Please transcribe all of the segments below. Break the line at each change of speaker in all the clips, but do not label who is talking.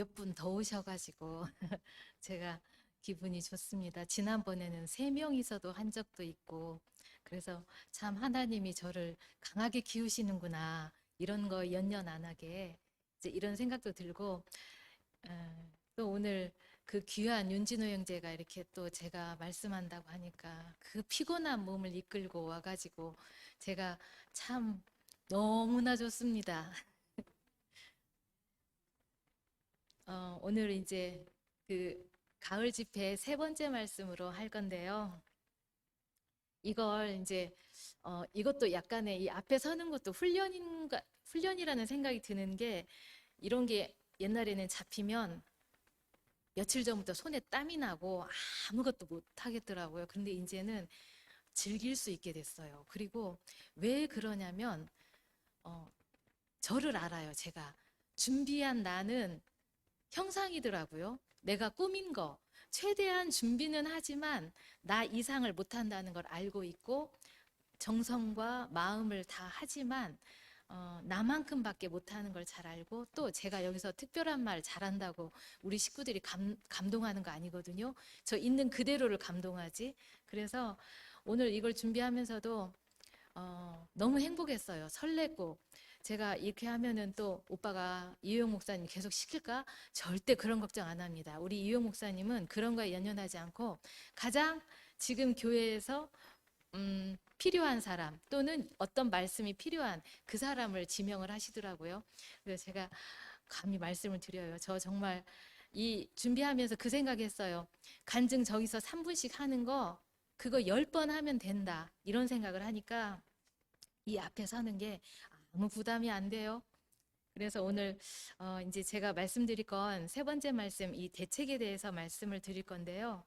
몇 분 더 오셔가지고 제가 기분이 좋습니다. 지난번에는 3명이서도 한 적도 있고, 그래서 참 하나님이 저를 강하게 키우시는구나, 이런 거 연연 안 하게 이제 이런 생각도 들고, 또 오늘 그 귀한 윤진호 형제가 이렇게 또 제가 말씀한다고 하니까 그 피곤한 몸을 이끌고 와가지고 제가 참 너무나 좋습니다. 오늘 이제 그 가을 집회 3번째 말씀으로 할 건데요. 이걸 이제 이것도 약간의 이 앞에 서는 것도 훈련이라는 생각이 드는 게, 이런 게 옛날에는 잡히면 며칠 전부터 손에 땀이 나고 아무것도 못 하겠더라고요. 근데 이제는 즐길 수 있게 됐어요. 그리고 왜 그러냐면 저를 알아요. 제가 준비한 나는 형상이더라고요. 내가 꾸민 거. 최대한 준비는 하지만 나 이상을 못한다는 걸 알고 있고, 정성과 마음을 다 하지만 나만큼밖에 못하는 걸 잘 알고, 또 제가 여기서 특별한 말 잘한다고 우리 식구들이 감동하는 거 아니거든요. 저 있는 그대로를 감동하지. 그래서 오늘 이걸 준비하면서도 너무 행복했어요. 설렜고, 제가 이렇게 하면은 또 오빠가 이효영 목사님 계속 시킬까? 절대 그런 걱정 안 합니다. 우리 이효영 목사님은 그런 거에 연연하지 않고 가장 지금 교회에서 필요한 사람, 또는 어떤 말씀이 필요한 그 사람을 지명을 하시더라고요. 그래서 제가 감히 말씀을 드려요. 저 정말 이 준비하면서 그 생각했어요. 간증 저기서 3분씩 하는 거, 그거 10번 하면 된다, 이런 생각을 하니까 이 앞에 서는 게 아무 부담이 안 돼요. 그래서 오늘 이제 제가 말씀드릴 건 3번째 말씀, 이 대책에 대해서 말씀을 드릴 건데요.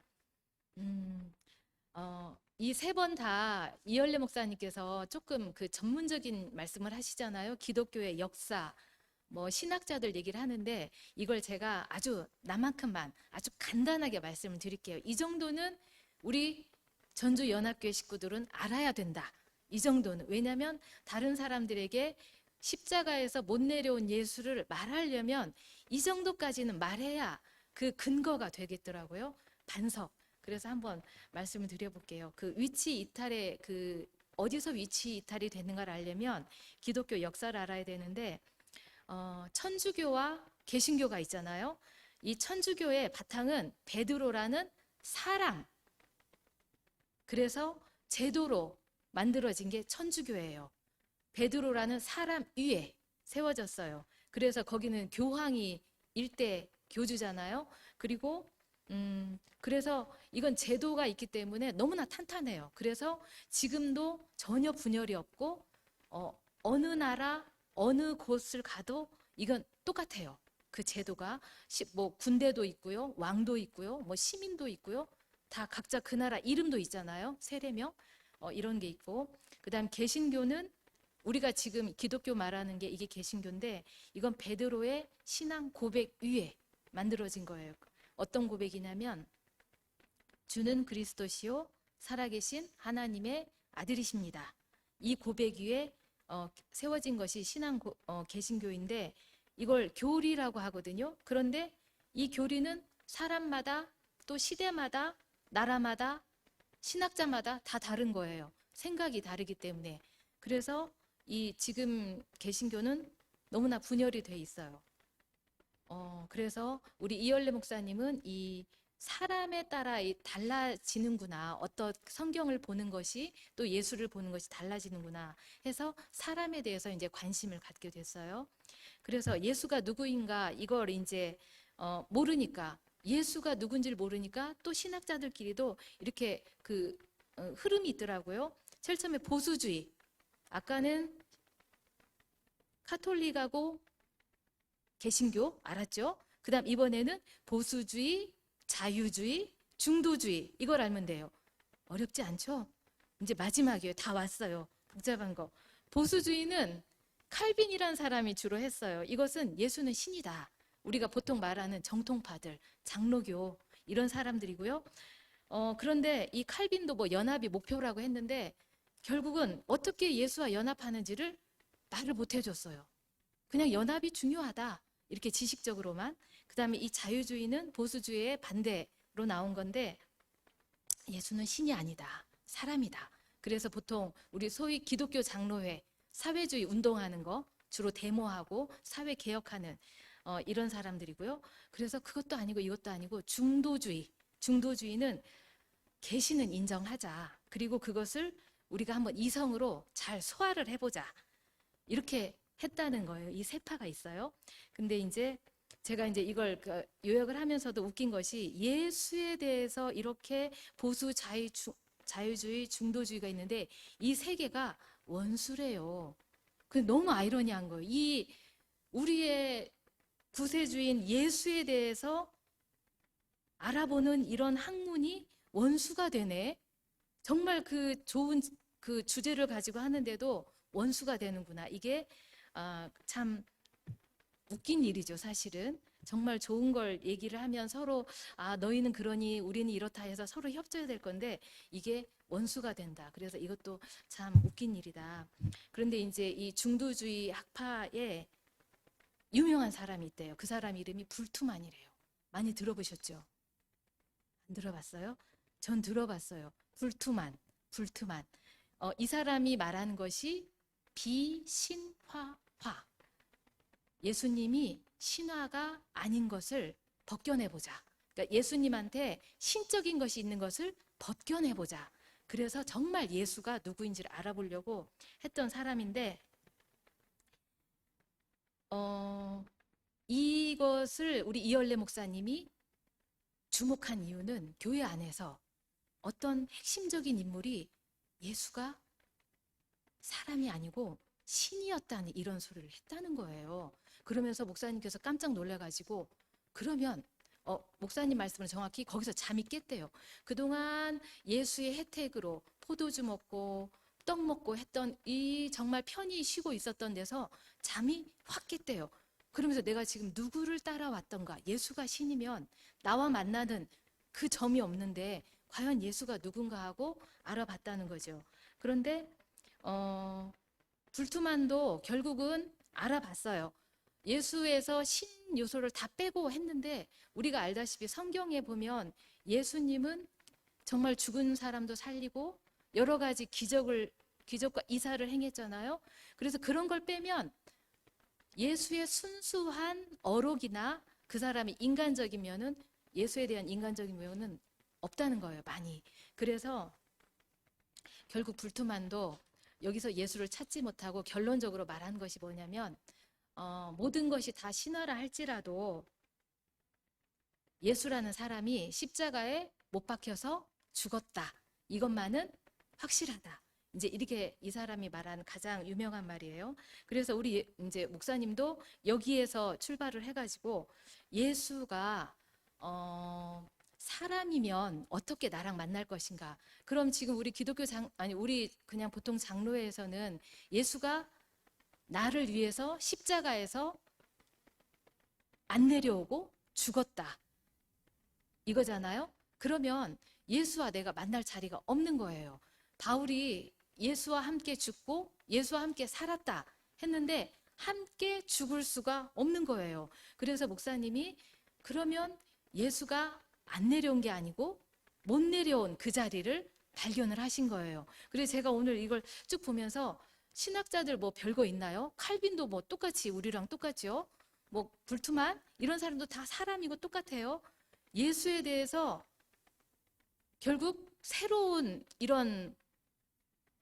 이 3번 다 이열래 목사님께서 조금 그 전문적인 말씀을 하시잖아요. 기독교의 역사, 뭐 신학자들 얘기를 하는데, 이걸 제가 아주 나만큼만 아주 간단하게 말씀을 드릴게요. 이 정도는 우리 전주 연합교회 식구들은 알아야 된다. 이 정도는. 왜냐하면 다른 사람들에게 십자가에서 못 내려온 예수를 말하려면 이 정도까지는 말해야 그 근거가 되겠더라고요. 반석. 그래서 한번 말씀을 드려볼게요. 그 위치 이탈의 그 어디서 위치 이탈이 되는가를 알려면 기독교 역사를 알아야 되는데, 천주교와 개신교가 있잖아요. 이 천주교의 바탕은 베드로라는 사람, 그래서 제도로 만들어진 게 천주교예요. 베드로라는 사람 위에 세워졌어요. 그래서 거기는 교황이 일대 교주잖아요. 그리고 그래서 이건 제도가 있기 때문에 너무나 탄탄해요. 그래서 지금도 전혀 분열이 없고, 어느 나라 어느 곳을 가도 이건 똑같아요. 그 제도가 뭐 군대도 있고요, 왕도 있고요, 뭐 시민도 있고요, 다 각자 그 나라 이름도 있잖아요. 세례명 이런 게 있고, 그다음 개신교는 우리가 지금 기독교 말하는 게 이게 개신교인데, 이건 베드로의 신앙 고백 위에 만들어진 거예요. 어떤 고백이냐면, 주는 그리스도시요 살아계신 하나님의 아들이십니다. 이 고백 위에 세워진 것이 개신교인데, 이걸 교리라고 하거든요. 그런데 이 교리는 사람마다, 또 시대마다, 나라마다, 신학자마다 다 다른 거예요. 생각이 다르기 때문에. 그래서 이 지금 개신교는 너무나 분열이 돼 있어요. 그래서 우리 이열래 목사님은 이 사람에 따라 달라지는구나, 어떤 성경을 보는 것이 또 예수를 보는 것이 달라지는구나 해서 사람에 대해서 이제 관심을 갖게 됐어요. 그래서 예수가 누구인가 이걸 이제 모르니까, 예수가 누군지를 모르니까 또 신학자들끼리도 이렇게 그 흐름이 있더라고요. 제일 처음에 보수주의, 아까는 카톨릭하고 개신교 알았죠? 그 다음 이번에는 보수주의, 자유주의, 중도주의, 이걸 알면 돼요. 어렵지 않죠? 이제 마지막이에요. 다 왔어요. 복잡한 거. 보수주의는 칼빈이라는 사람이 주로 했어요. 이것은 예수는 신이다, 우리가 보통 말하는 정통파들, 장로교 이런 사람들이고요. 그런데 이 칼빈도 뭐 연합이 목표라고 했는데, 결국은 어떻게 예수와 연합하는지를 말을 못 해줬어요. 그냥 연합이 중요하다, 이렇게 지식적으로만. 그다음에 이 자유주의는 보수주의의 반대로 나온 건데 예수는 신이 아니다. 사람이다. 그래서 보통 우리 소위 기독교 장로회 사회주의 운동하는 거 주로 데모하고 사회 개혁하는 이런 사람들이고요. 그래서 그것도 아니고 이것도 아니고 중도주의. 중도주의는 계시는 인정하자. 그리고 그것을 우리가 한번 이성으로 잘 소화를 해보자. 이렇게 했다는 거예요. 이 세 파가 있어요. 근데 이제 제가 이제 이걸 요약을 하면서도 웃긴 것이 예수에 대해서 이렇게 보수 자유주의, 중도주의가 있는데 이 세 개가 원수래요. 그 너무 아이러니한 거예요. 이 우리의 구세주인 예수에 대해서 알아보는 이런 학문이 원수가 되네. 정말 그 좋은 그 주제를 가지고 하는데도 원수가 되는구나. 이게 참 웃긴 일이죠, 사실은. 정말 좋은 걸 얘기를 하면 서로 너희는 그러니 우리는 이렇다 해서 서로 협조해야 될 건데 이게 원수가 된다. 그래서 이것도 참 웃긴 일이다. 그런데 이제 이 중도주의 학파에 유명한 사람이 있대요. 그 사람 이름이 불투만이래요. 많이 들어보셨죠? 안 들어봤어요? 전 들어봤어요. 불투만. 이 사람이 말하는 것이 비신화화. 예수님이 신화가 아닌 것을 벗겨내보자. 그러니까 예수님한테 신적인 것이 있는 것을 벗겨내보자. 그래서 정말 예수가 누구인지를 알아보려고 했던 사람인데 이것을 우리 이열래 목사님이 주목한 이유는 교회 안에서 어떤 핵심적인 인물이 예수가 사람이 아니고 신이었다는 이런 소리를 했다는 거예요. 그러면서 목사님께서 깜짝 놀라가지고 그러면 목사님 말씀은 정확히 거기서 잠이 깼대요. 그동안 예수의 혜택으로 포도주 먹고 떡 먹고 했던 이 정말 편히 쉬고 있었던 데서 잠이 확 깼대요. 그러면서 내가 지금 누구를 따라왔던가, 예수가 신이면 나와 만나는 그 점이 없는데 과연 예수가 누군가 하고 알아봤다는 거죠. 그런데 불투만도 결국은 알아봤어요. 예수에서 신 요소를 다 빼고 했는데 우리가 알다시피 성경에 보면 예수님은 정말 죽은 사람도 살리고 여러 가지 기적과 이사를 행했잖아요. 그래서 그런 걸 빼면 예수의 순수한 어록이나 그 사람이 인간적이면은 예수에 대한 인간적인 면은 없다는 거예요, 많이. 그래서 결국 불투만도 여기서 예수를 찾지 못하고 결론적으로 말한 것이 뭐냐면 모든 것이 다 신화라 할지라도 예수라는 사람이 십자가에 못 박혀서 죽었다. 이것만은 확실하다. 이제 이렇게 이 사람이 말한 가장 유명한 말이에요. 그래서 우리 이제 목사님도 여기에서 출발을 해가지고 예수가 사람이면 어떻게 나랑 만날 것인가? 그럼 지금 우리 기독교 우리 그냥 보통 장로회에서는 예수가 나를 위해서 십자가에서 안 내려오고 죽었다. 이거잖아요. 그러면 예수와 내가 만날 자리가 없는 거예요. 바울이 예수와 함께 죽고 예수와 함께 살았다 했는데 함께 죽을 수가 없는 거예요. 그래서 목사님이 그러면 예수가 안 내려온 게 아니고 못 내려온 그 자리를 발견을 하신 거예요. 그래서 제가 오늘 이걸 쭉 보면서 신학자들 뭐 별거 있나요? 칼빈도 뭐 똑같이 우리랑 똑같죠. 뭐 불투만 이런 사람도 다 사람이고 똑같아요. 예수에 대해서 결국 새로운 이런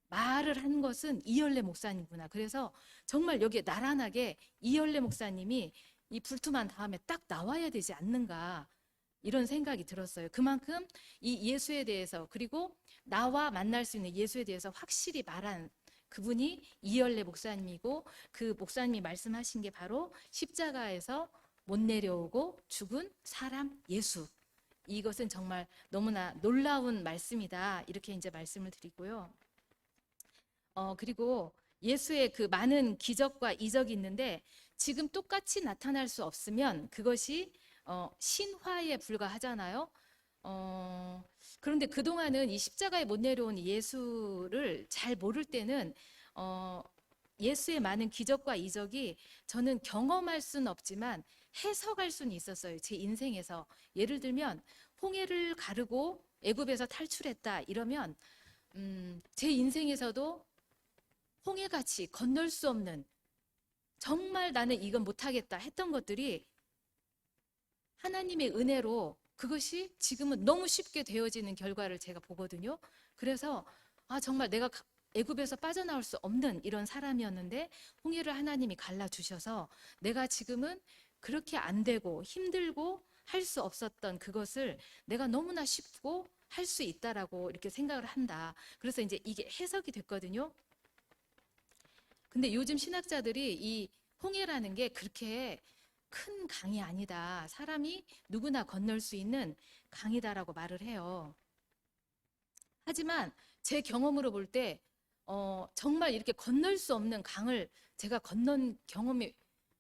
말을 한 것은 이열래 목사님구나. 그래서 정말 여기에 나란하게 이열래 목사님이 이 불투만 다음에 딱 나와야 되지 않는가 이런 생각이 들었어요. 그만큼 이 예수에 대해서 그리고 나와 만날 수 있는 예수에 대해서 확실히 말한 그분이 이열래 목사님이고 그 목사님이 말씀하신 게 바로 십자가에서 못 내려오고 죽은 사람 예수. 이것은 정말 너무나 놀라운 말씀이다. 이렇게 이제 말씀을 드리고요. 그리고 예수의 그 많은 기적과 이적이 있는데 지금 똑같이 나타날 수 없으면 그것이 신화에 불과하잖아요. 그런데 그동안은 이 십자가에 못 내려온 예수를 잘 모를 때는 예수의 많은 기적과 이적이 저는 경험할 수는 없지만 해석할 수는 있었어요. 제 인생에서. 예를 들면 홍해를 가르고 애굽에서 탈출했다 이러면 제 인생에서도 홍해같이 건널 수 없는, 정말 나는 이건 못하겠다 했던 것들이 하나님의 은혜로 그것이 지금은 너무 쉽게 되어지는 결과를 제가 보거든요. 그래서 정말 내가 애굽에서 빠져나올 수 없는 이런 사람이었는데 홍해를 하나님이 갈라주셔서 내가 지금은 그렇게 안 되고 힘들고 할 수 없었던 그것을 내가 너무나 쉽고 할 수 있다라고 이렇게 생각을 한다. 그래서 이제 이게 해석이 됐거든요. 근데 요즘 신학자들이 이 홍해라는 게 그렇게 큰 강이 아니다. 사람이 누구나 건널 수 있는 강이다라고 말을 해요. 하지만 제 경험으로 볼 때 정말 이렇게 건널 수 없는 강을 제가 건넌 경험이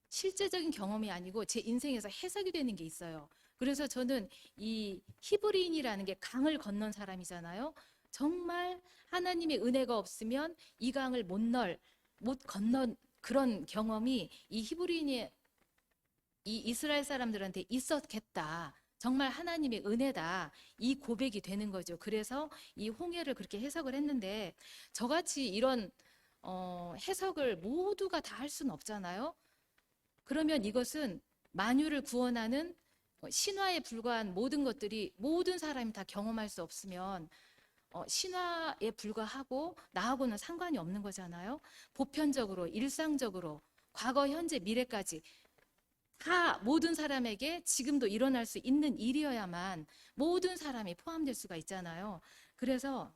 실제적인 경험이 아니고 제 인생에서 해석이 되는 게 있어요. 그래서 저는 이 히브리인이라는 게 강을 건넌 사람이잖아요. 정말 하나님의 은혜가 없으면 이 강을 못 건넌 그런 경험이 이 히브리인의 이 이스라엘 사람들한테 있었겠다. 정말 하나님의 은혜다. 이 고백이 되는 거죠. 그래서 이 홍해를 그렇게 해석을 했는데 저같이 이런 해석을 모두가 다 할 수는 없잖아요. 그러면 이것은 만유를 구원하는 신화에 불과한 모든 것들이 모든 사람이 다 경험할 수 없으면 신화에 불과하고 나하고는 상관이 없는 거잖아요. 보편적으로 일상적으로 과거 현재 미래까지 다 모든 사람에게 지금도 일어날 수 있는 일이어야만 모든 사람이 포함될 수가 있잖아요. 그래서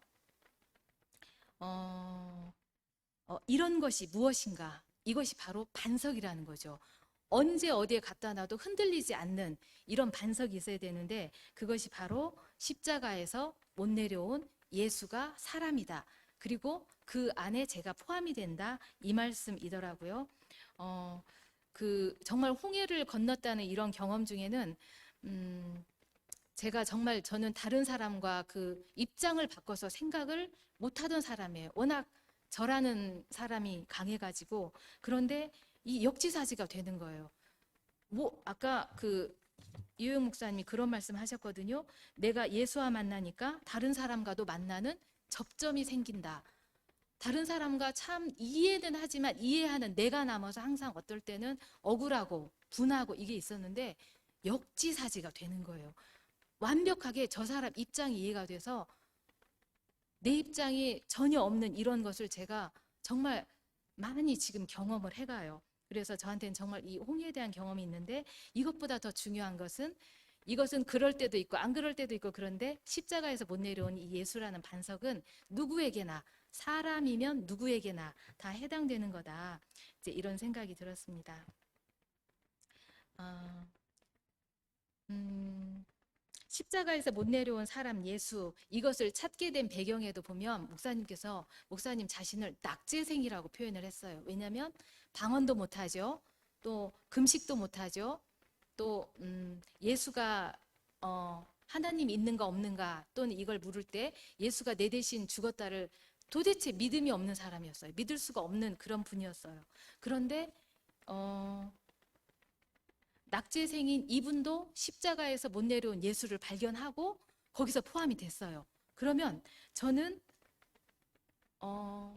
이런 것이 무엇인가? 이것이 바로 반석이라는 거죠. 언제 어디에 갖다 놔도 흔들리지 않는 이런 반석이 있어야 되는데 그것이 바로 십자가에서 못 내려온 예수가 사람이다. 그리고 그 안에 제가 포함이 된다. 이 말씀이더라고요. 정말 홍해를 건넜다는 이런 경험 중에는 제가 정말 저는 다른 사람과 그 입장을 바꿔서 생각을 못하던 사람이에요. 워낙 저라는 사람이 강해가지고. 그런데 이 역지사지가 되는 거예요. 아까 이효영 목사님이 그런 말씀 하셨거든요. 내가 예수와 만나니까 다른 사람과도 만나는 접점이 생긴다. 다른 사람과 참 이해는 하지만 이해하는 내가 남아서 항상 어떨 때는 억울하고 분하고 이게 있었는데 역지사지가 되는 거예요. 완벽하게 저 사람 입장이 이해가 돼서 내 입장이 전혀 없는 이런 것을 제가 정말 많이 지금 경험을 해가요. 그래서 저한테는 정말 이 홍해에 대한 경험이 있는데 이것보다 더 중요한 것은 이것은 그럴 때도 있고 안 그럴 때도 있고 그런데 십자가에서 못 내려온 이 예수라는 반석은 누구에게나 사람이면 누구에게나 다 해당되는 거다. 이제 이런 생각이 들었습니다. 십자가에서 못 내려온 사람 예수 이것을 찾게 된 배경에도 보면 목사님 자신을 낙제생이라고 표현을 했어요. 왜냐하면 방언도 못하죠. 또 금식도 못하죠. 또 예수가 하나님 있는가 없는가 또는 이걸 물을 때 예수가 내 대신 죽었다를 도대체 믿음이 없는 사람이었어요. 믿을 수가 없는 그런 분이었어요. 그런데 낙제생인 이분도 십자가에서 못 내려온 예수를 발견하고 거기서 포함이 됐어요. 그러면 저는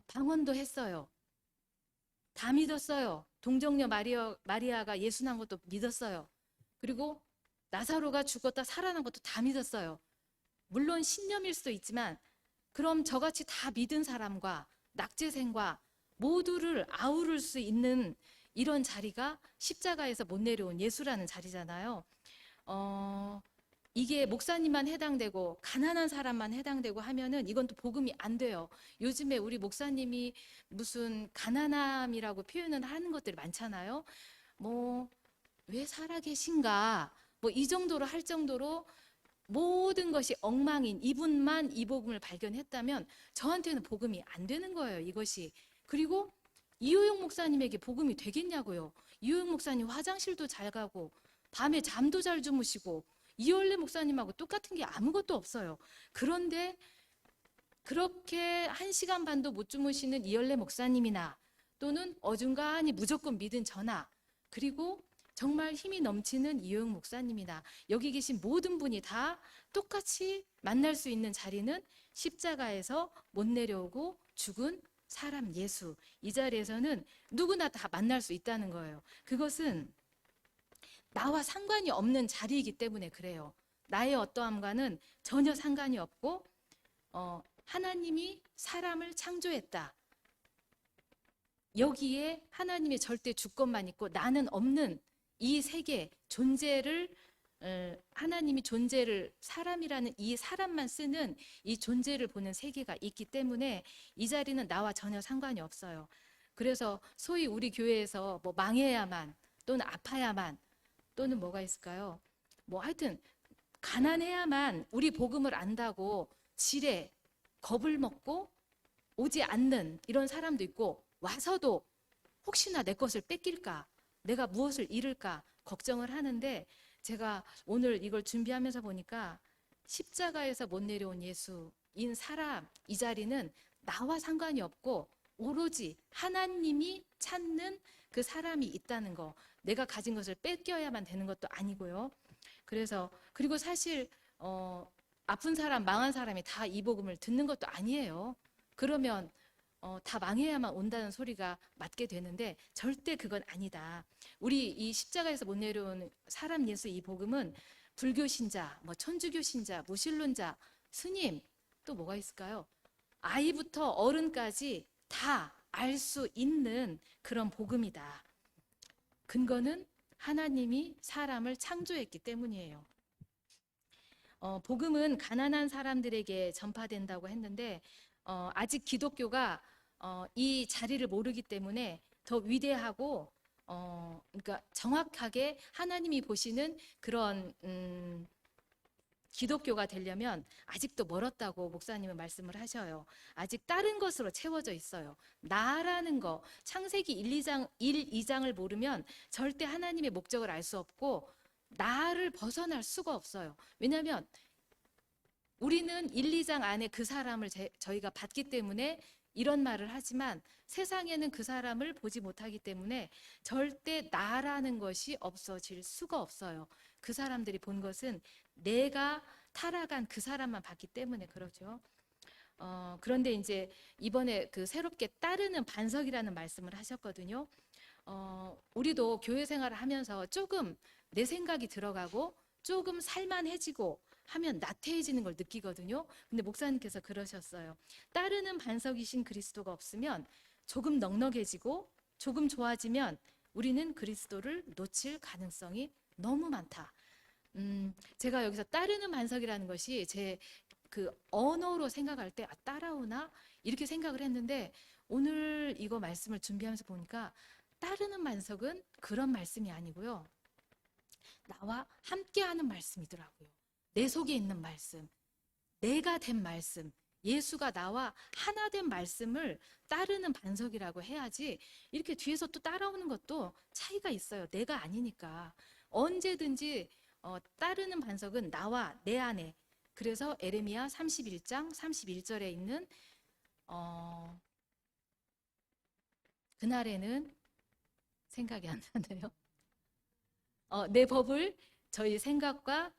방언도 했어요. 다 믿었어요. 동정녀 마리아가 예수 난 것도 믿었어요. 그리고 나사로가 죽었다 살아난 것도 다 믿었어요. 물론 신념일 수도 있지만 그럼 저같이 다 믿은 사람과 낙제생과 모두를 아우를 수 있는 이런 자리가 십자가에서 못 내려온 예수라는 자리잖아요. 이게 목사님만 해당되고 가난한 사람만 해당되고 하면은 이건 또 복음이 안 돼요. 요즘에 우리 목사님이 무슨 가난함이라고 표현을 하는 것들이 많잖아요. 왜 살아계신가? 이 정도로 할 정도로 모든 것이 엉망인 이분만 이 복음을 발견했다면 저한테는 복음이 안 되는 거예요, 이것이. 그리고 이효영 목사님에게 복음이 되겠냐고요. 이효영 목사님 화장실도 잘 가고 밤에 잠도 잘 주무시고 이열레 목사님하고 똑같은 게 아무것도 없어요. 그런데 그렇게 1시간 반도 못 주무시는 이열레 목사님이나 또는 어중간히 무조건 믿은 저나 그리고 정말 힘이 넘치는 이효영 목사님이나 여기 계신 모든 분이 다 똑같이 만날 수 있는 자리는 십자가에서 못 내려오고 죽은 사람 예수. 이 자리에서는 누구나 다 만날 수 있다는 거예요. 그것은 나와 상관이 없는 자리이기 때문에 그래요. 나의 어떠함과는 전혀 상관이 없고 하나님이 사람을 창조했다. 여기에 하나님의 절대 주권만 있고 나는 없는 이 세계 존재를 하나님이 존재를 사람이라는 이 사람만 쓰는 이 존재를 보는 세계가 있기 때문에 이 자리는 나와 전혀 상관이 없어요. 그래서 소위 우리 교회에서 뭐 망해야만 또는 아파야만 또는 뭐가 있을까요? 뭐 하여튼 가난해야만 우리 복음을 안다고 지레 겁을 먹고 오지 않는 이런 사람도 있고 와서도 혹시나 내 것을 뺏길까 내가 무엇을 잃을까 걱정을 하는데 제가 오늘 이걸 준비하면서 보니까 십자가에서 못 내려온 예수인 사람 이 자리는 나와 상관이 없고 오로지 하나님이 찾는 그 사람이 있다는 거 내가 가진 것을 뺏겨야만 되는 것도 아니고요. 그래서 그리고 사실 아픈 사람 망한 사람이 다 이 복음을 듣는 것도 아니에요. 그러면 다 망해야만 온다는 소리가 맞게 되는데 절대 그건 아니다. 우리 이 십자가에서 못 내려온 사람 예수 이 복음은 불교 신자, 뭐 천주교 신자, 무신론자, 스님 또 뭐가 있을까요? 아이부터 어른까지 다 알 수 있는 그런 복음이다. 근거는 하나님이 사람을 창조했기 때문이에요. 복음은 가난한 사람들에게 전파된다고 했는데 아직 기독교가 이 자리를 모르기 때문에 더 위대하고 그러니까 정확하게 하나님이 보시는 그런 기독교가 되려면 아직도 멀었다고 목사님은 말씀을 하셔요. 아직 다른 것으로 채워져 있어요. 나라는 거 창세기 1, 2장을 모르면 절대 하나님의 목적을 알 수 없고 나를 벗어날 수가 없어요. 왜냐하면 우리는 1, 2장 안에 그 사람을 저희가 봤기 때문에 이런 말을 하지만 세상에는 그 사람을 보지 못하기 때문에 절대 나라는 것이 없어질 수가 없어요. 그 사람들이 본 것은 내가 타락한 그 사람만 봤기 때문에 그러죠. 그런데 이제 이번에 그 새롭게 따르는 반석이라는 말씀을 하셨거든요. 우리도 교회 생활을 하면서 조금 내 생각이 들어가고 조금 살만해지고 하면 나태해지는 걸 느끼거든요. 근데 목사님께서 그러셨어요. 따르는 반석이신 그리스도가 없으면 조금 넉넉해지고 조금 좋아지면 우리는 그리스도를 놓칠 가능성이 너무 많다. 제가 여기서 따르는 반석이라는 것이 제 그 언어로 생각할 때 따라오나 이렇게 생각을 했는데 오늘 이거 말씀을 준비하면서 보니까 따르는 반석은 그런 말씀이 아니고요. 나와 함께하는 말씀이더라고요. 내 속에 있는 말씀, 내가 된 말씀, 예수가 나와 하나 된 말씀을 따르는 반석이라고 해야지 이렇게 뒤에서 또 따라오는 것도 차이가 있어요. 내가 아니니까. 언제든지 따르는 반석은 나와 내 안에. 그래서 에레미야 31장 31절에 있는 그날에는 생각이 안 나네요. 내 법을 저희 생각과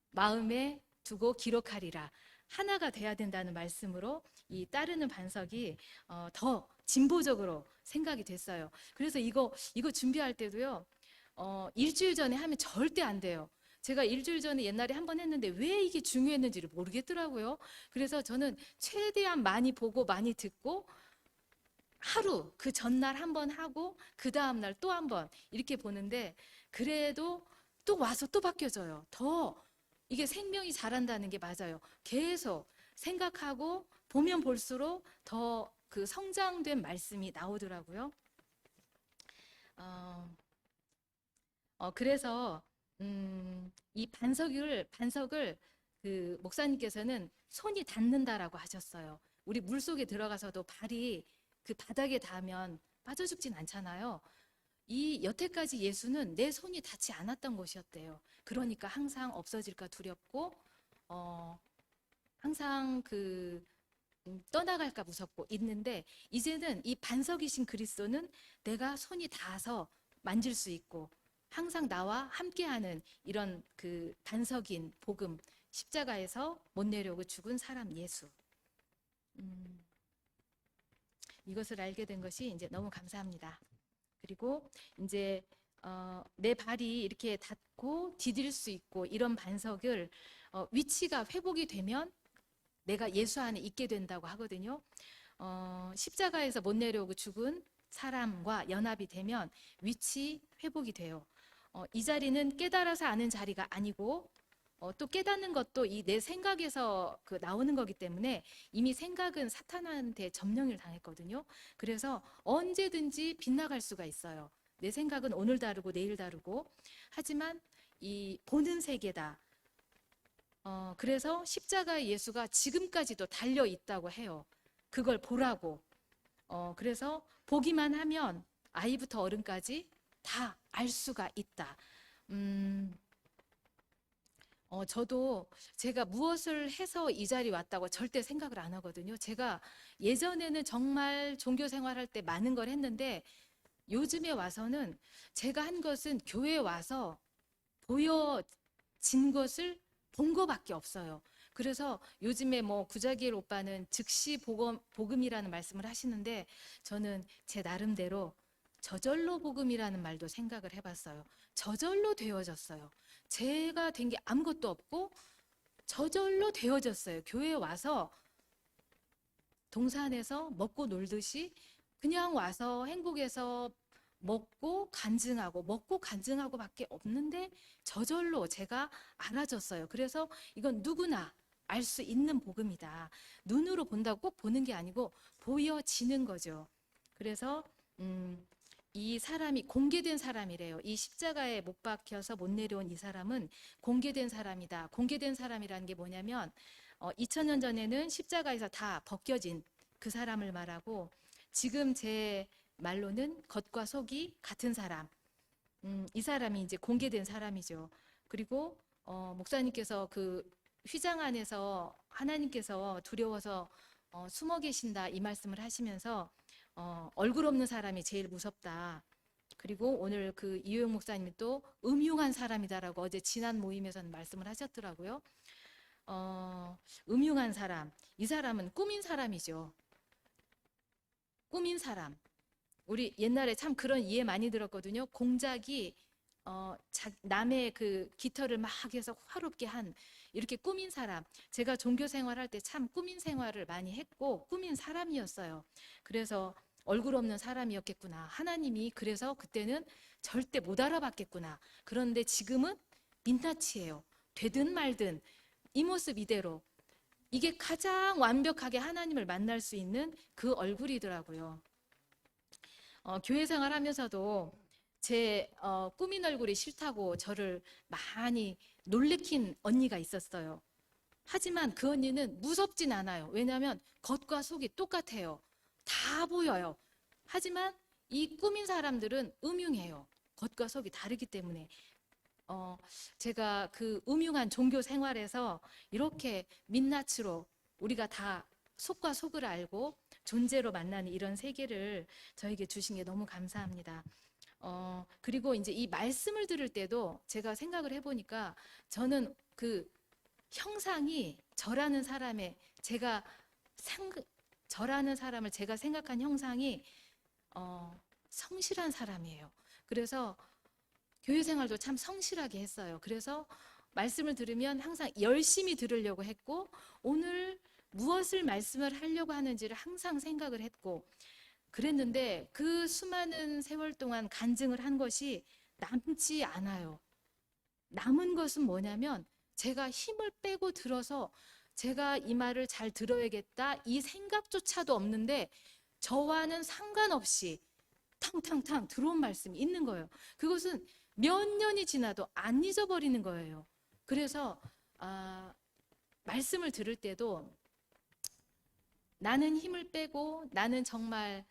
마음에 두고 기록하리라. 하나가 돼야 된다는 말씀으로 이 따르는 반석이 더 진보적으로 생각이 됐어요. 그래서 이거 준비할 때도요. 일주일 전에 하면 절대 안 돼요. 제가 일주일 전에 옛날에 한 번 했는데 왜 이게 중요했는지를 모르겠더라고요. 그래서 저는 최대한 많이 보고 많이 듣고 하루 그 전날 한 번 하고 그 다음날 또 한 번 이렇게 보는데 그래도 또 와서 또 바뀌어져요. 더 이게 생명이 자란다는 게 맞아요. 계속 생각하고 보면 볼수록 더 그 성장된 말씀이 나오더라고요. 그래서 이 반석을 그 목사님께서는 손이 닿는다라고 하셨어요. 우리 물 속에 들어가서도 발이 그 바닥에 닿으면 빠져 죽진 않잖아요. 이 여태까지 예수는 내 손이 닿지 않았던 곳이었대요. 그러니까 항상 없어질까 두렵고 항상 떠나갈까 무섭고 있는데 이제는 이 반석이신 그리스도는 내가 손이 닿아서 만질 수 있고 항상 나와 함께하는 이런 그 단석인 복음, 십자가에서 못 내려오고 죽은 사람 예수. 이것을 알게 된 것이 이제 너무 감사합니다. 그리고 이제 내 발이 이렇게 닿고 디딜 수 있고 이런 반석을 위치가 회복이 되면 내가 예수 안에 있게 된다고 하거든요. 십자가에서 못 내려오고 죽은 사람과 연합이 되면 위치 회복이 돼요. 이 자리는 깨달아서 아는 자리가 아니고 또 깨닫는 것도 이 내 생각에서 그 나오는 거기 때문에 이미 생각은 사탄한테 점령을 당했거든요. 그래서 언제든지 빗나갈 수가 있어요. 내 생각은 오늘 다르고 내일 다르고 하지만 이 보는 세계다. 그래서 십자가의 예수가 지금까지도 달려 있다고 해요. 그걸 보라고. 그래서 보기만 하면 아이부터 어른까지 다 알 수가 있다. 저도 제가 무엇을 해서 이 자리에 왔다고 절대 생각을 안 하거든요. 제가 예전에는 정말 종교 생활할 때 많은 걸 했는데 요즘에 와서는 제가 한 것은 교회에 와서 보여진 것을 본 것밖에 없어요. 그래서 요즘에 뭐 구자기엘 오빠는 즉시 복음이라는 말씀을 하시는데 저는 제 나름대로 저절로 복음이라는 말도 생각을 해봤어요. 저절로 되어졌어요. 제가 된 게 아무것도 없고 저절로 되어졌어요. 교회에 와서 동산에서 먹고 놀듯이 그냥 와서 행복해서 먹고 간증하고 밖에 없는데 저절로 제가 알아졌어요. 그래서 이건 누구나 알 수 있는 복음이다. 눈으로 본다고 꼭 보는 게 아니고 보여지는 거죠. 그래서 이 사람이 공개된 사람이래요. 이 십자가에 못 박혀서 못 내려온 이 사람은 공개된 사람이다. 공개된 사람이라는 게 뭐냐면 2000년 전에는 십자가에서 다 벗겨진 그 사람을 말하고 지금 제 말로는 겉과 속이 같은 사람. 이 사람이 이제 공개된 사람이죠. 그리고 목사님께서 그 휘장 안에서 하나님께서 두려워서 숨어 계신다 이 말씀을 하시면서 얼굴 없는 사람이 제일 무섭다. 그리고 오늘 그 이효영 목사님이 또 음흉한 사람이다라고 어제 지난 모임에서는 말씀을 하셨더라고요. 음흉한 사람, 이 사람은 꾸민 사람이죠. 꾸민 사람. 우리 옛날에 참 그런 이해 많이 들었거든요. 공작이 남의 그 깃털을 막 해서 화롭게 한 이렇게 꾸민 사람. 제가 종교 생활할 때 참 꾸민 생활을 많이 했고 꾸민 사람이었어요. 그래서 얼굴 없는 사람이었겠구나. 하나님이 그래서 그때는 절대 못 알아봤겠구나. 그런데 지금은 민낯이에요. 되든 말든 이 모습 이대로. 이게 가장 완벽하게 하나님을 만날 수 있는 그 얼굴이더라고요. 교회 생활하면서도 제 꾸민 얼굴이 싫다고 저를 많이 놀래킨 언니가 있었어요. 하지만 그 언니는 무섭진 않아요. 왜냐하면 겉과 속이 똑같아요. 다 보여요. 하지만 이 꾸민 사람들은 음흉해요. 겉과 속이 다르기 때문에 제가 그 음흉한 종교 생활에서 이렇게 민낯으로 우리가 다 속과 속을 알고 존재로 만나는 이런 세계를 저에게 주신 게 너무 감사합니다. 그리고 이제 이 말씀을 들을 때도 제가 생각을 해보니까 저는 그 형상이 저라는 사람의 저라는 사람을 제가 생각한 형상이 성실한 사람이에요. 그래서 교회 생활도 참 성실하게 했어요. 그래서 말씀을 들으면 항상 열심히 들으려고 했고 오늘 무엇을 말씀을 하려고 하는지를 항상 생각을 했고 그랬는데 그 수많은 세월 동안 간증을 한 것이 남지 않아요. 남은 것은 뭐냐면 제가 힘을 빼고 들어서 제가 이 말을 잘 들어야겠다 이 생각조차도 없는데 저와는 상관없이 탕탕탕 들어온 말씀이 있는 거예요. 그것은 몇 년이 지나도 안 잊어버리는 거예요. 그래서 말씀을 들을 때도 나는 힘을 빼고 나는 정말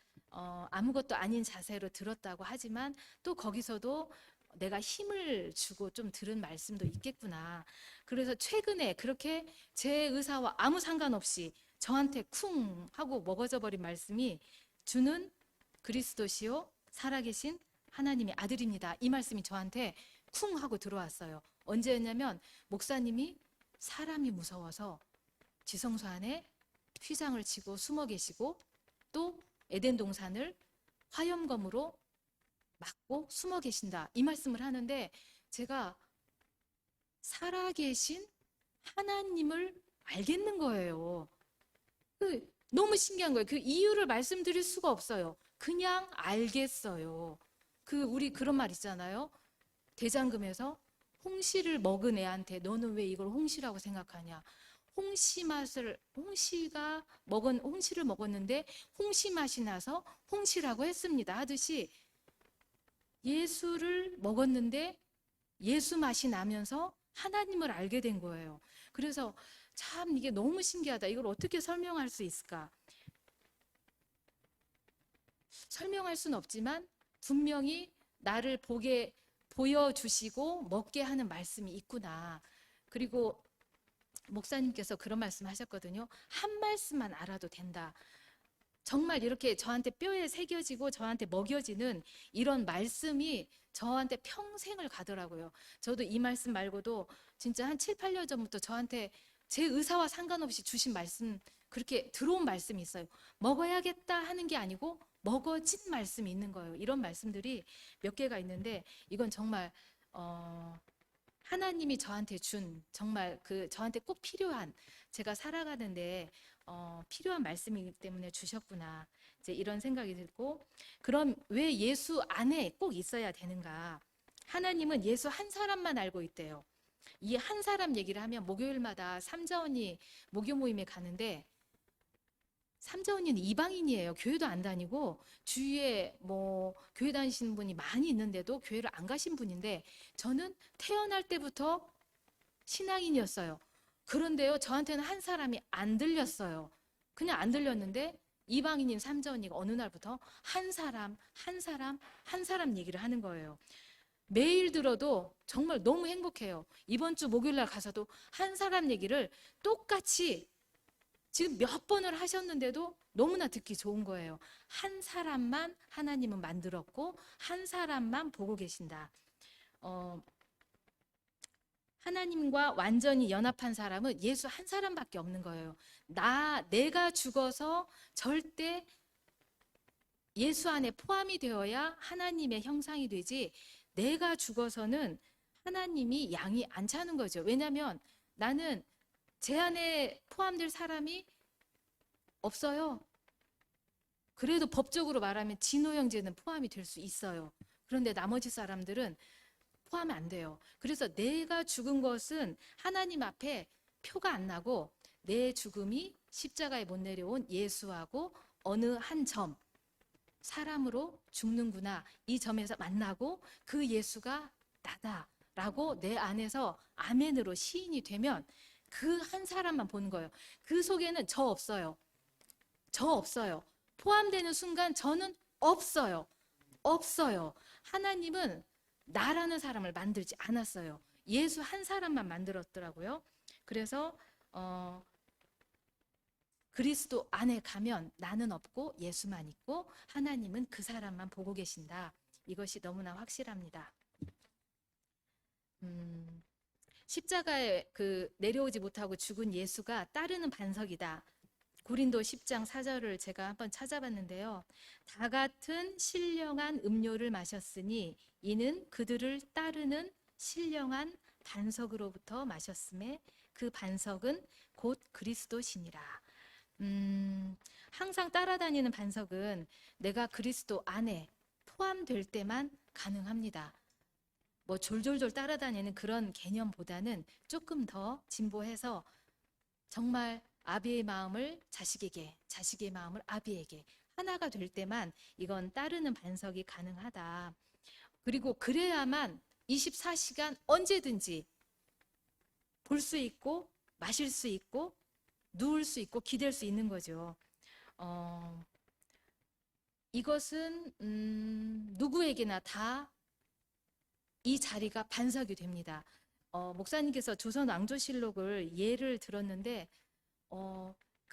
아무것도 아닌 자세로 들었다고 하지만 또 거기서도 내가 힘을 주고 좀 들은 말씀도 있겠구나. 그래서 최근에 그렇게 제 의사와 아무 상관없이 저한테 쿵 하고 먹어져 버린 말씀이 주는 그리스도시요 살아계신 하나님이 아들입니다. 이 말씀이 저한테 쿵 하고 들어왔어요. 언제였냐면 목사님이 사람이 무서워서 지성소 안에 휘장을 치고 숨어 계시고 또 에덴 동산을 화염검으로 막고 숨어 계신다. 이 말씀을 하는데 제가 살아계신 하나님을 알겠는 거예요. 너무 신기한 거예요. 그 이유를 말씀드릴 수가 없어요. 그냥 알겠어요. 우리 그런 말 있잖아요. 대장금에서 홍시를 먹은 애한테 너는 왜 이걸 홍시라고 생각하냐? 홍시를 먹었는데 홍시 맛이 나서 홍시라고 했습니다. 하듯이 예수를 먹었는데 예수 맛이 나면서 하나님을 알게 된 거예요. 그래서 참 이게 너무 신기하다. 이걸 어떻게 설명할 수 있을까? 설명할 수는 없지만 분명히 나를 보여주시고 먹게 하는 말씀이 있구나. 그리고 목사님께서 그런 말씀 하셨거든요. 한 말씀만 알아도 된다. 정말 이렇게 저한테 뼈에 새겨지고 저한테 먹여지는 이런 말씀이 저한테 평생을 가더라고요. 저도 이 말씀 말고도 진짜 한 7, 8년 전부터 저한테 제 의사와 상관없이 주신 말씀, 그렇게 들어온 말씀이 있어요. 먹어야겠다 하는 게 아니고 먹어진 말씀이 있는 거예요. 이런 말씀들이 몇 개가 있는데 이건 정말 하나님이 저한테 준 정말 저한테 꼭 필요한, 제가 살아가는데 필요한 말씀이기 때문에 주셨구나. 이제 이런 생각이 들고, 그럼 왜 예수 안에 꼭 있어야 되는가? 하나님은 예수 한 사람만 알고 있대요. 이 한 사람 얘기를 하면 목요일마다 삼자언니 목요 모임에 가는데, 삼자언니는 이방인이에요. 교회도 안 다니고 주위에 교회 다니시는 분이 많이 있는데도 교회를 안 가신 분인데, 저는 태어날 때부터 신앙인이었어요. 그런데요, 저한테는 한 사람이 안 들렸어요. 그냥 안 들렸는데 이방인인 삼자언니가 어느 날부터 한 사람 얘기를 하는 거예요. 매일 들어도 정말 너무 행복해요. 이번 주 목요일 날 가서도 한 사람 얘기를 똑같이 지금 몇 번을 하셨는데도 너무나 듣기 좋은 거예요. 한 사람만 하나님은 만들었고 한 사람만 보고 계신다. 하나님과 완전히 연합한 사람은 예수 한 사람밖에 없는 거예요. 내가 죽어서 절대 예수 안에 포함이 되어야 하나님의 형상이 되지, 내가 죽어서는 하나님이 양이 안 차는 거죠. 왜냐하면 나는 제 안에 포함될 사람이 없어요. 그래도 법적으로 말하면 진호 형제는 포함이 될 수 있어요. 그런데 나머지 사람들은 포함이 안 돼요. 그래서 내가 죽은 것은 하나님 앞에 표가 안 나고, 내 죽음이 십자가에 못 내려온 예수하고 어느 한 점, 사람으로 죽는구나, 이 점에서 만나고 그 예수가 나다라고 내 안에서 아멘으로 시인이 되면 그 한 사람만 보는 거예요. 그 속에는 저 없어요. 포함되는 순간 저는 없어요. 하나님은 나라는 사람을 만들지 않았어요. 예수 한 사람만 만들었더라고요. 그래서 그리스도 안에 가면 나는 없고 예수만 있고 하나님은 그 사람만 보고 계신다. 이것이 너무나 확실합니다. 십자가에 내려오지 못하고 죽은 예수가 따르는 반석이다. 고린도 10장 4절을 제가 한번 찾아봤는데요. 다 같은 신령한 음료를 마셨으니 이는 그들을 따르는 신령한 반석으로부터 마셨음에 그 반석은 곧 그리스도시니라. 항상 따라다니는 반석은 내가 그리스도 안에 포함될 때만 가능합니다. 졸졸졸 따라다니는 그런 개념보다는 조금 더 진보해서 정말 아비의 마음을 자식에게, 자식의 마음을 아비에게 하나가 될 때만 이건 따르는 반석이 가능하다. 그리고 그래야만 24시간 언제든지 볼 수 있고 마실 수 있고 누울 수 있고 기댈 수 있는 거죠. 이것은 누구에게나 다 이 자리가 반석이 됩니다. 목사님께서 조선 왕조실록을 예를 들었는데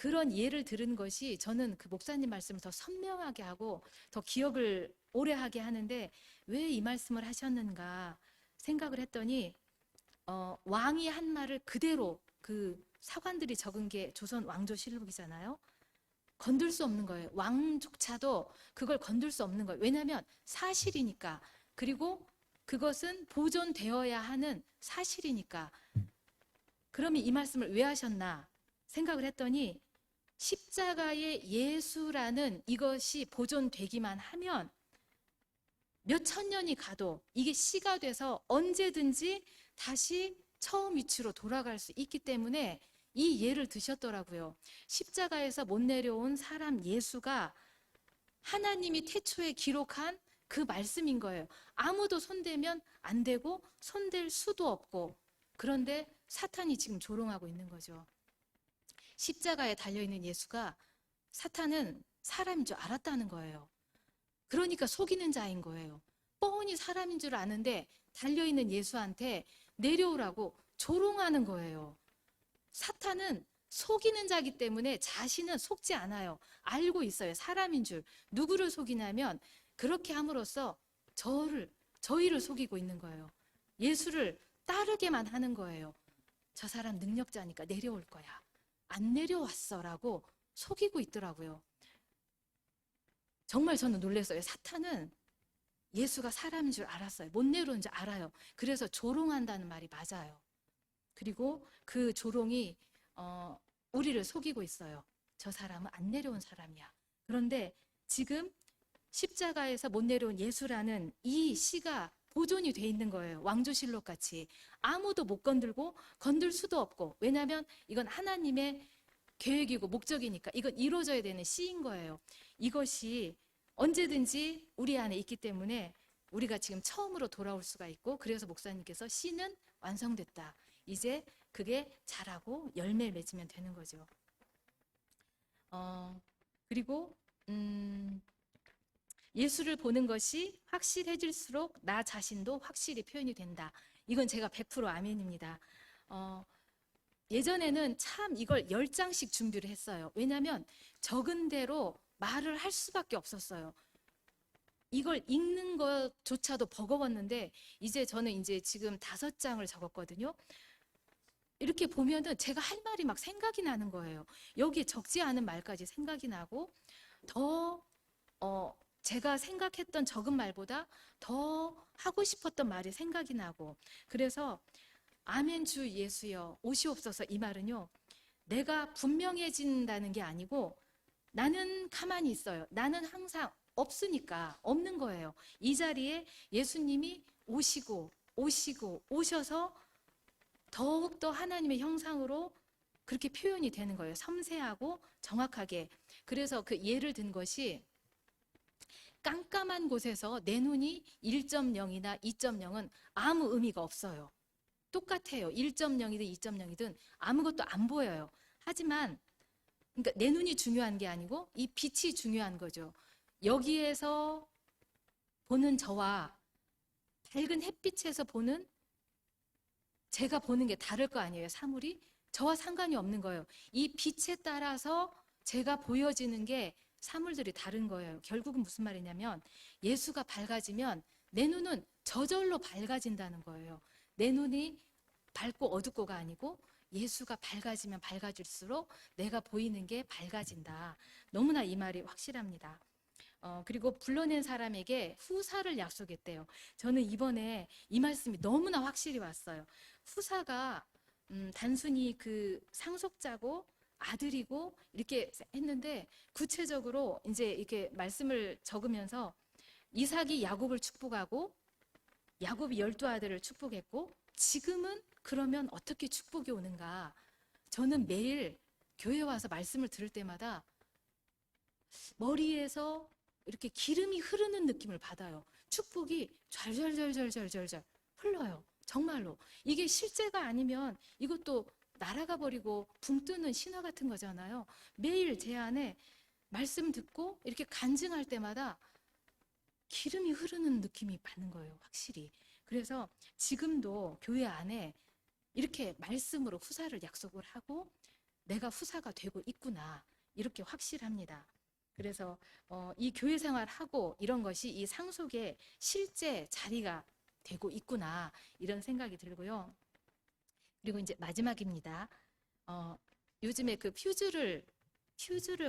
그런 예를 들은 것이 저는 그 목사님 말씀을 더 선명하게 하고 더 기억을 오래 하게 하는데, 왜 이 말씀을 하셨는가 생각을 했더니 왕이 한 말을 그대로, 그 사관들이 적은 게 조선 왕조실록이잖아요. 건들 수 없는 거예요. 왕조차도 그걸 건들 수 없는 거예요. 왜냐하면 사실이니까. 그리고 그것은 보존되어야 하는 사실이니까. 그러면 이 말씀을 왜 하셨나 생각을 했더니, 십자가의 예수라는 이것이 보존되기만 하면 몇 천 년이 가도 이게 씨가 돼서 언제든지 다시 처음 위치로 돌아갈 수 있기 때문에 이 예를 드셨더라고요. 십자가에서 못 내려온 사람 예수가 하나님이 태초에 기록한 그 말씀인 거예요. 아무도 손대면 안 되고 손댈 수도 없고, 그런데 사탄이 지금 조롱하고 있는 거죠. 십자가에 달려있는 예수가 사탄은 사람인 줄 알았다는 거예요. 그러니까 속이는 자인 거예요. 뻔히 사람인 줄 아는데 달려있는 예수한테 내려오라고 조롱하는 거예요. 사탄은 속이는 자기 때문에 자신은 속지 않아요. 알고 있어요. 사람인 줄. 누구를 속이냐면 그렇게 함으로써 저희를 속이고 있는 거예요. 예수를 따르게만 하는 거예요. 저 사람 능력자니까 내려올 거야. 안 내려왔어라고 속이고 있더라고요. 정말 저는 놀랐어요. 사탄은 예수가 사람인 줄 알았어요. 못 내려온 줄 알아요. 그래서 조롱한다는 말이 맞아요. 그리고 그 조롱이 우리를 속이고 있어요. 저 사람은 안 내려온 사람이야. 그런데 지금 십자가에서 못 내려온 예수라는 이 시가 보존이 돼 있는 거예요. 왕조실록 같이. 아무도 못 건들고 건들 수도 없고, 왜냐하면 이건 하나님의 계획이고 목적이니까 이건 이루어져야 되는 시인 거예요. 이것이 언제든지 우리 안에 있기 때문에 우리가 지금 처음으로 돌아올 수가 있고, 그래서 목사님께서 시는 완성됐다. 이제 그게 자라고 열매 맺으면 되는 거죠. 그리고 예수를 보는 것이 확실해질수록 나 자신도 확실히 표현이 된다. 이건 제가 100% 아멘입니다. 예전에는 참 이걸 10장씩 준비를 했어요. 왜냐하면 적은 대로 말을 할 수밖에 없었어요. 이걸 읽는 것조차도 버거웠는데, 이제 저는 이제 지금 5장을 적었거든요. 이렇게 보면은 제가 할 말이 막 생각이 나는 거예요. 여기 적지 않은 말까지 생각이 나고, 더 제가 생각했던 적은 말보다 더 하고 싶었던 말이 생각이 나고, 그래서 아멘 주 예수여 오시옵소서, 이 말은요, 내가 분명해진다는 게 아니고 나는 가만히 있어요. 나는 항상 없으니까 없는 거예요. 이 자리에 예수님이 오셔서 더욱더 하나님의 형상으로 그렇게 표현이 되는 거예요. 섬세하고 정확하게. 그래서 그 예를 든 것이, 깜깜한 곳에서 내 눈이 1.0이나 2.0은 아무 의미가 없어요. 똑같아요. 1.0이든 2.0이든 아무것도 안 보여요. 하지만 그러니까 내 눈이 중요한 게 아니고 이 빛이 중요한 거죠. 여기에서 보는 저와 밝은 햇빛에서 보는 제가 보는 게 다를 거 아니에요. 사물이 저와 상관이 없는 거예요. 이 빛에 따라서 제가 보여지는 게 사물들이 다른 거예요. 결국은 무슨 말이냐면, 예수가 밝아지면 내 눈은 저절로 밝아진다는 거예요. 내 눈이 밝고 어둡고가 아니고 예수가 밝아지면 밝아질수록 내가 보이는 게 밝아진다. 너무나 이 말이 확실합니다. 그리고 불러낸 사람에게 후사를 약속했대요. 저는 이번에 이 말씀이 너무나 확실히 왔어요. 후사가 단순히 그 상속자고 아들이고 이렇게 했는데, 구체적으로 이제 이렇게 말씀을 적으면서 이삭이 야곱을 축복하고 야곱이 12아들을 축복했고, 지금은 그러면 어떻게 축복이 오는가? 저는 매일 교회 와서 말씀을 들을 때마다 머리에서 이렇게 기름이 흐르는 느낌을 받아요. 축복이 잘잘잘잘잘잘 흘러요. 정말로. 이게 실제가 아니면 이것도 날아가 버리고 붕 뜨는 신화 같은 거잖아요. 매일 제 안에 말씀 듣고 이렇게 간증할 때마다 기름이 흐르는 느낌이 받는 거예요. 확실히. 그래서 지금도 교회 안에 이렇게 말씀으로 후사를 약속을 하고, 내가 후사가 되고 있구나. 이렇게 확실합니다. 그래서 이 교회 생활하고 이런 것이 이 상속의 실제 자리가 되고 있구나. 이런 생각이 들고요. 그리고 이제 마지막입니다. 요즘에 그 퓨즈를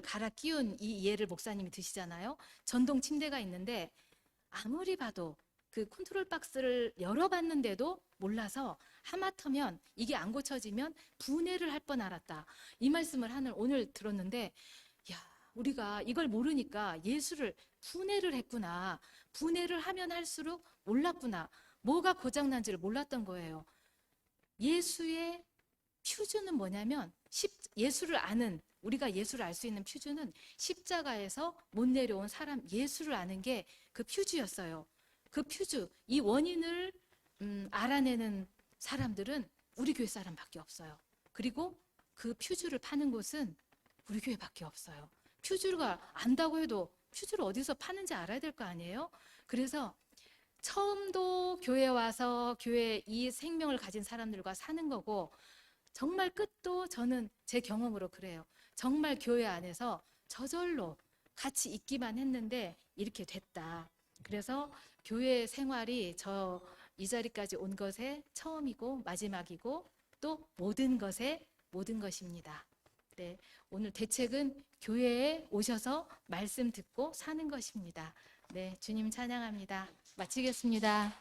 갈아 끼운 이 예를 목사님이 드시잖아요. 전동 침대가 있는데 아무리 봐도 그 컨트롤 박스를 열어봤는데도 몰라서 하마터면 이게 안 고쳐지면 분해를 할 뻔 알았다. 이 말씀을 오늘 들었는데, 야, 우리가 이걸 모르니까 예수를 분해를 했구나. 분해를 하면 할수록 몰랐구나. 뭐가 고장난지를 몰랐던 거예요. 예수의 퓨즈는 뭐냐면 예수를 아는, 우리가 예수를 알 수 있는 퓨즈는 십자가에서 못 내려온 사람 예수를 아는 게 그 퓨즈였어요. 그 퓨즈, 이 원인을 알아내는 사람들은 우리 교회 사람밖에 없어요. 그리고 그 퓨즈를 파는 곳은 우리 교회밖에 없어요. 퓨즈가 안다고 해도 퓨즈를 어디서 파는지 알아야 될 거 아니에요? 그래서 처음도 교회 와서 교회 이 생명을 가진 사람들과 사는 거고, 정말 끝도 저는 제 경험으로 그래요. 정말 교회 안에서 저절로 같이 있기만 했는데 이렇게 됐다. 그래서 교회 생활이 이 자리까지 온 것의 처음이고 마지막이고 또 모든 것의 모든 것입니다. 네, 오늘 대책은 교회에 오셔서 말씀 듣고 사는 것입니다. 네, 주님 찬양합니다. 마치겠습니다.